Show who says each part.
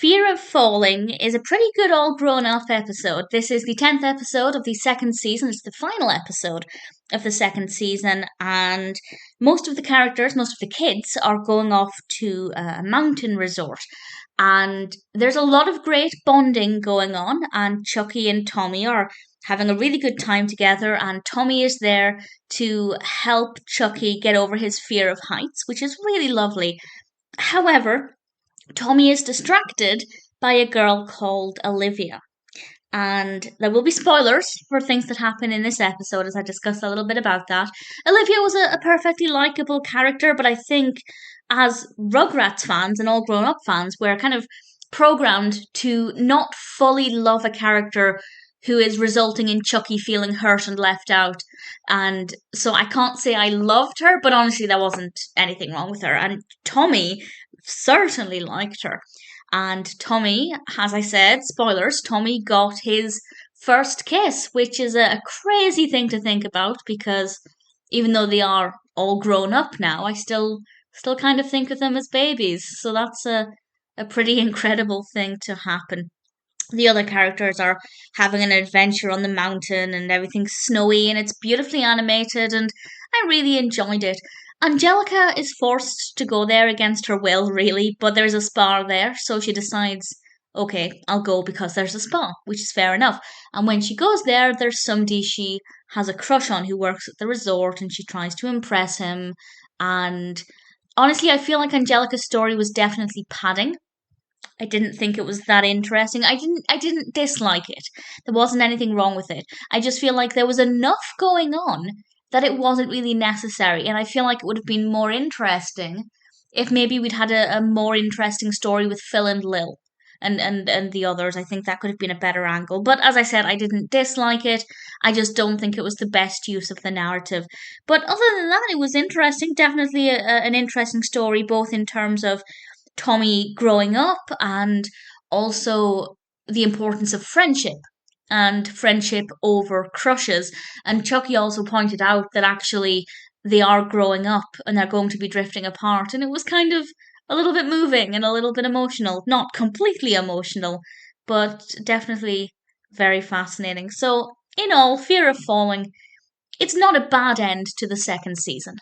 Speaker 1: Fear of Falling is a pretty good all grown up episode. This is the 10th episode of the second season. It's the final episode of the second season, and most of the characters, most of the kids, are going off to a mountain resort. And there's a lot of great bonding going on, and Chuckie and Tommy are having a really good time together, and Tommy is there to help Chuckie get over his fear of heights, which is really lovely. However, Tommy is distracted by a girl called Olivia. And there will be spoilers for things that happen in this episode as I discuss a little bit about that. Olivia was a perfectly likable character, but I think as Rugrats fans and all grown up fans, we're kind of programmed to not fully love a character who is resulting in Chuckie feeling hurt and left out. And so I can't say I loved her, but honestly, there wasn't anything wrong with her. And Tommy certainly liked her. And Tommy, as I said, spoilers, Tommy got his first kiss, which is a crazy thing to think about because even though they are all grown up now, I still kind of think of them as babies. So that's a pretty incredible thing to happen. The other characters are having an adventure on the mountain and everything's snowy and it's beautifully animated and I really enjoyed it. Angelica is forced to go there against her will, really, but there's a spa there, so she decides, okay, I'll go because there's a spa, which is fair enough. And when she goes there, there's somebody she has a crush on who works at the resort and she tries to impress him. And honestly, I feel like Angelica's story was definitely padding. I didn't think it was that interesting. I didn't dislike it. There wasn't anything wrong with it. I just feel like there was enough going on that it wasn't really necessary. And I feel like it would have been more interesting if maybe we'd had a more interesting story with Phil and Lil and the others. I think that could have been a better angle. But as I said, I didn't dislike it. I just don't think it was the best use of the narrative. But other than that, it was interesting. Definitely an interesting story, both in terms of Tommy growing up and also the importance of friendship and friendship over crushes. And Chuckie also pointed out that actually they are growing up and they're going to be drifting apart. And it was kind of a little bit moving and a little bit emotional. Not completely emotional, but definitely very fascinating. So, in all, Fear of Falling, it's not a bad end to the second season.